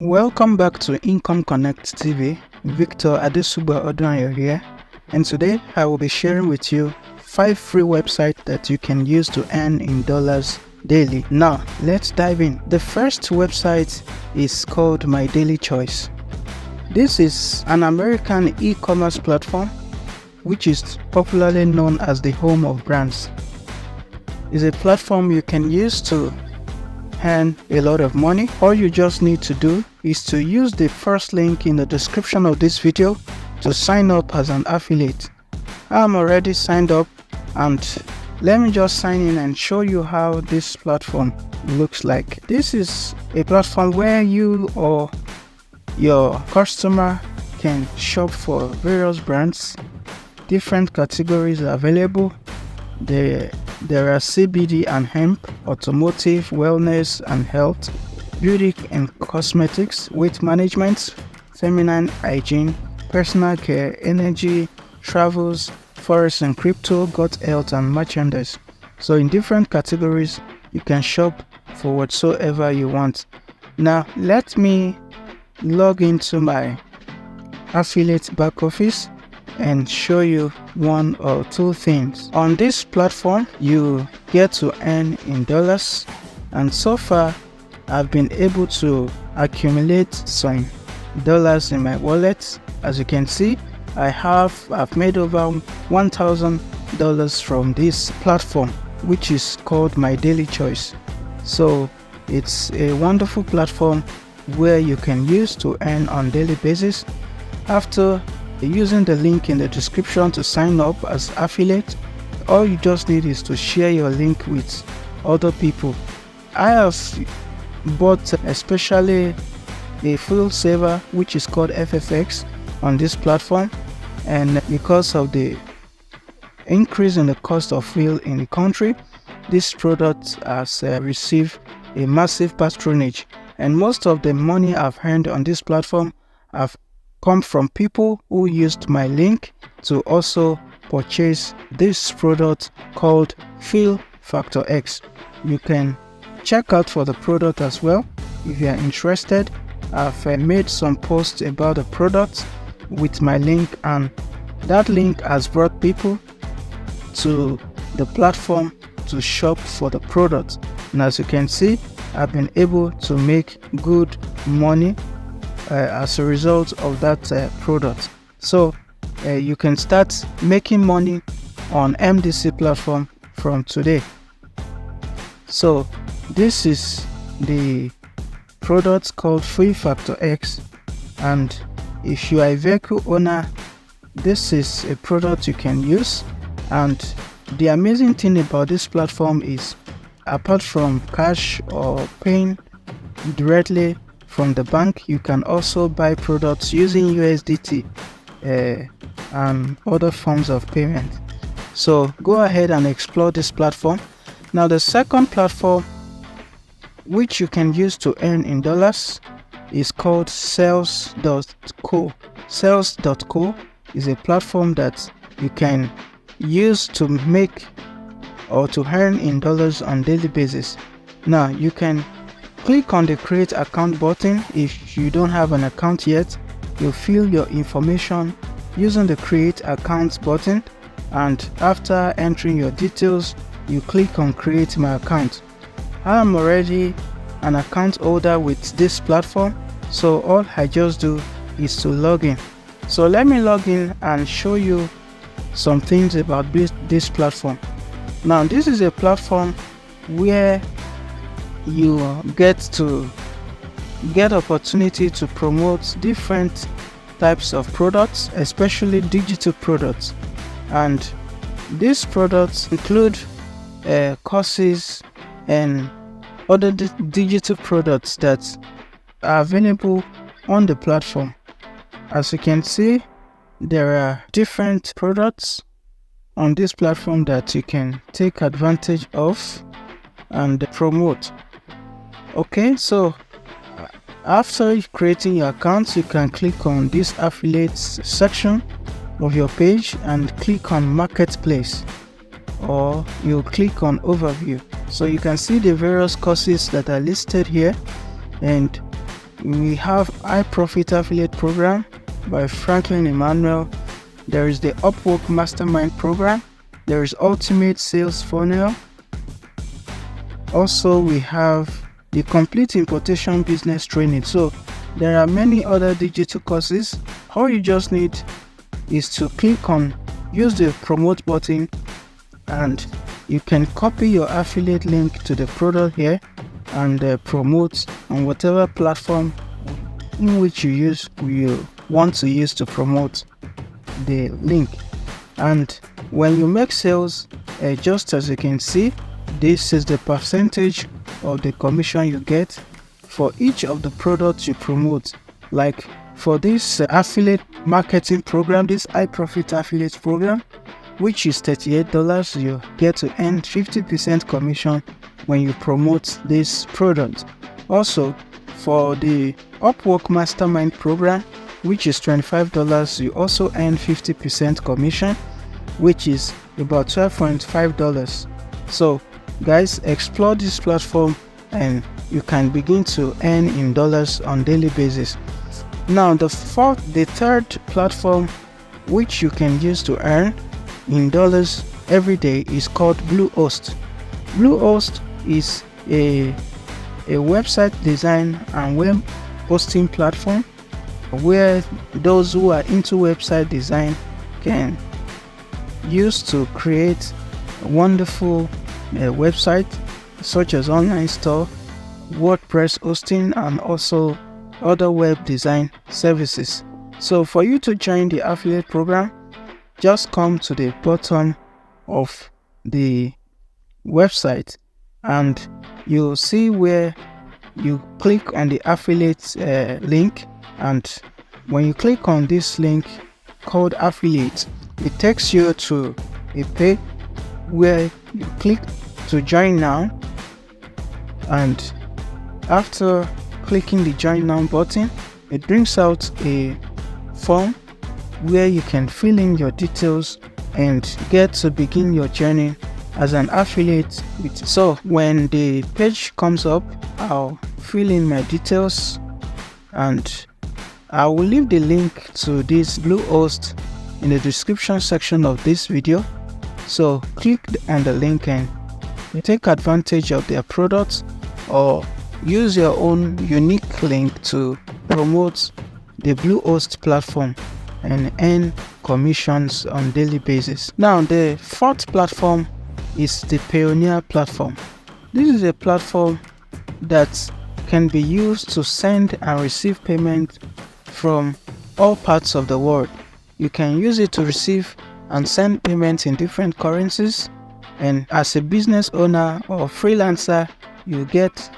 Welcome back to Income Connect TV. Victor Adesuba Odunayo here, and today I will be sharing with you 5 free websites that you can use to earn in dollars daily. Now, let's dive in. The first website is called My Daily Choice. This is an American e-commerce platform which is popularly known as the home of brands. It's a platform you can use to earn a lot of money. All you just need to do is to use the first link in the description of this video to sign up as an affiliate. I'm already signed up, and let me just sign in and show you how this platform looks like. This is a platform where you or your customer can shop for various brands. Different categories are available. There are CBD and hemp, automotive, wellness and health, beauty and cosmetics, weight management, feminine hygiene, personal care, energy, travels, forex and crypto, gut health and merchandise. So in different categories, you can shop for whatsoever you want. Now let me log into my affiliate back office and show you one or two things. On this platform, you get to earn in dollars, and so far I've been able to accumulate some dollars in my wallet. As you can see, I've made over $1,000 from this platform, which is called My Daily Choice. So it's a wonderful platform where you can use to earn on daily basis. After using the link in the description to sign up as affiliate, all you just need is to share your link with other people. I have bought especially a fuel saver which is called FFX on this platform, and because of the increase in the cost of fuel in the country, this product has received a massive patronage, and most of the money I've earned on this platform have come from people who used my link to also purchase this product called Fuel Factor X. You can check out for the product as well if you are interested. I've made some posts about the product with my link, and that link has brought people to the platform to shop for the product. And as you can see, I've been able to make good money as a result of that product. So you can start making money on MDC platform from today. So this is the product called Fuel Factor X, and if you are a vehicle owner, this is a product you can use. And the amazing thing about this platform is, apart from cash or paying directly from the bank, you can also buy products using USDT and other forms of payment. So go ahead and explore this platform. Now the second platform which you can use to earn in dollars is called Sales.co. Sales.co is a platform that you can use to make or to earn in dollars on daily basis. Now you can click on the create account button. If you don't have an account yet, you fill your information using the create account button, and after entering your details, you click on create my account. I am already an account holder with this platform, so all I just do is to log in. So let me log in and show you some things about this platform. Now this is a platform where you get opportunity to promote different types of products, especially digital products, and these products include courses and other digital products that are available on the platform. As you can see, there are different products on this platform that you can take advantage of and promote. Okay, so after creating your account, you can click on this affiliates section of your page and click on marketplace, or you click on overview. So you can see the various courses that are listed here, and We have High Profit Affiliate Program by Franklin Emmanuel. There is the Upwork Mastermind Program. There is Ultimate Sales Funnel. Also, we have the Complete Importation Business Training. So there are many other digital courses. All you just need is to click on, use the promote button, and you can copy your affiliate link to the product here and promote on whatever platform in which you want to use to promote the link. And when you make sales, just as you can see, this is the percentage of the commission you get for each of the products you promote. Like for this affiliate marketing program, this high profit affiliate program, which is $38, you get to earn 50% commission when you promote this product. Also, for the Upwork Mastermind program, which is $25, you also earn 50% commission, which is about $12.5. So guys, explore this platform and you can begin to earn in dollars on daily basis. Now the third platform which you can use to earn in dollars every day is called Bluehost. Bluehost is a website design and web hosting platform where those who are into website design can use to create a wonderful website such as online store, WordPress hosting, and also other web design services. So for you to join the affiliate program, just come to the bottom of the website and you'll see where you click on the affiliate link, and when you click on this link called affiliate, it takes you to a page where you click to join now, and after clicking the join now button, it brings out a form where you can fill in your details and get to begin your journey as an affiliate. So when the page comes up, I'll fill in my details and I will leave the link to this Bluehost in the description section of this video. So click on the link and take advantage of their products, or use your own unique link to promote the Bluehost platform and earn commissions on daily basis. Now the fourth platform is the Payoneer platform. This is a platform that can be used to send and receive payment from all parts of the world. You can use it to receive and send payments in different currencies, and as a business owner or freelancer, you get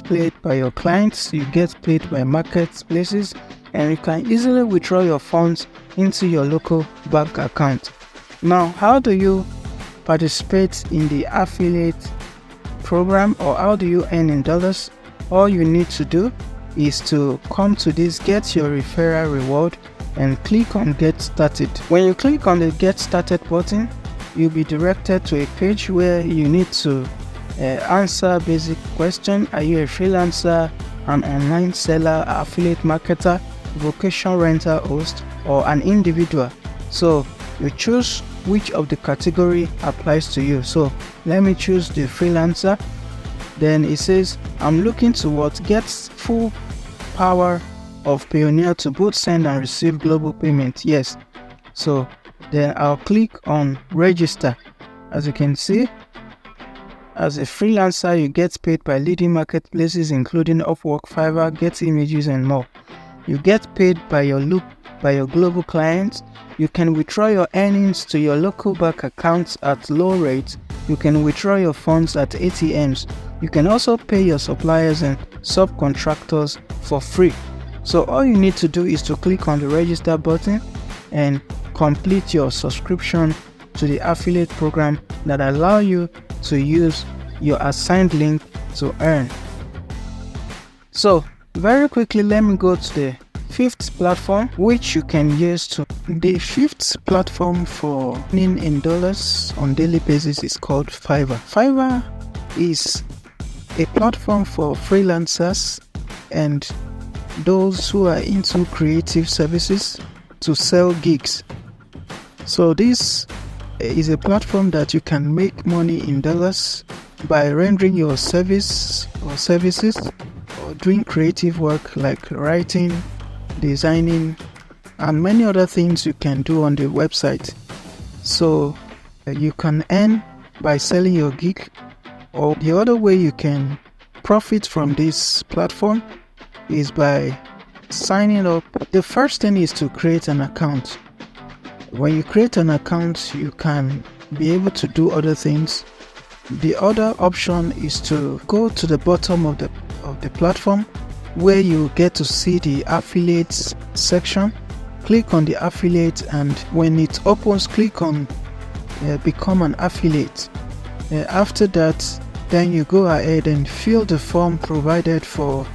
paid by your clients, you get paid by marketplaces, and you can easily withdraw your funds into your local bank account. Now, how do you participate in the affiliate program, or how do you earn in dollars? All you need to do is to come to this get your referral reward and click on get started. When you click on the get started button, you'll be directed to a page where you need to answer basic question. Are you a freelancer, an online seller, affiliate marketer, vocation renter host, or an individual? So you choose which of the category applies to you. So let me choose the freelancer. Then it says I'm looking to what gets full power of Payoneer to both send and receive global payment. Yes. So then I'll click on register. As you can see, as a freelancer, you get paid by leading marketplaces including Upwork, Fiverr, Get Images, and more. You get paid by your global clients. You can withdraw your earnings to your local bank accounts at low rates. You can withdraw your funds at ATMs. You can also pay your suppliers and subcontractors for free. So all you need to do is to click on the register button and complete your subscription to the affiliate program that allow you to use your assigned link to earn. So very quickly, let me go to the fifth platform which you can use to. The fifth platform for earning in dollars on daily basis is called Fiverr. Fiverr is a platform for freelancers, and those who are into creative services to sell gigs. So this is a platform that you can make money in dollars by rendering your service or services or doing creative work like writing, designing, and many other things you can do on the website. So you can earn by selling your gig, or the other way you can profit from this platform is by signing up. The first thing is to create an account. When you create an account, you can be able to do other things. The other option is to go to the bottom of the platform where you get to see the affiliates section. Click on the affiliate, and when it opens, click on become an affiliate. After that, then you go ahead and fill the form provided for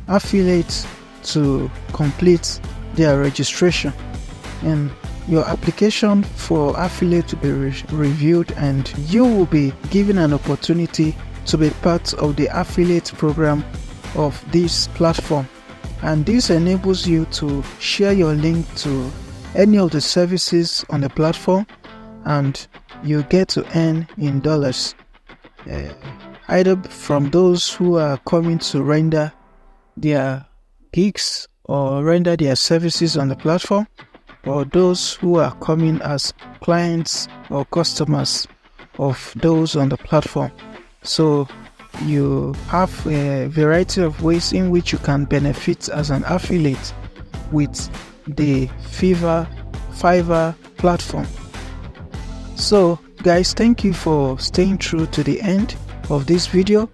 affiliates to complete their registration, and your application for affiliate to be reviewed, and you will be given an opportunity to be part of the affiliate program of this platform. And this enables you to share your link to any of the services on the platform, and you get to earn in dollars, either from those who are coming to render their gigs or render their services on the platform, or those who are coming as clients or customers of those on the platform. So you have a variety of ways in which you can benefit as an affiliate with the Fiverr platform. So guys, thank you for staying through to the end of this video.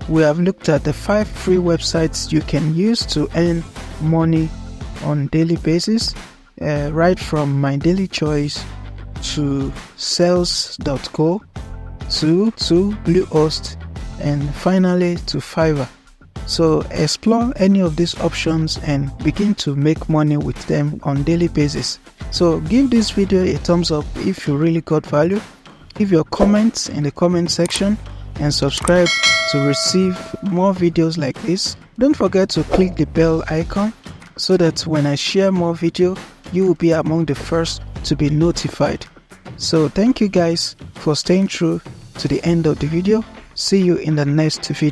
We have looked at the 5 free websites you can use to earn money on daily basis, right from My Daily Choice to sales.co to Bluehost, and finally to Fiverr. So explore any of these options and begin to make money with them on daily basis. So give this video a thumbs up if you really got value. Leave your comments in the comment section and subscribe to receive more videos like this. Don't forget to click the bell icon so that when I share more video, you will be among the first to be notified. So thank you guys for staying through to the end of the video. See you in the next video.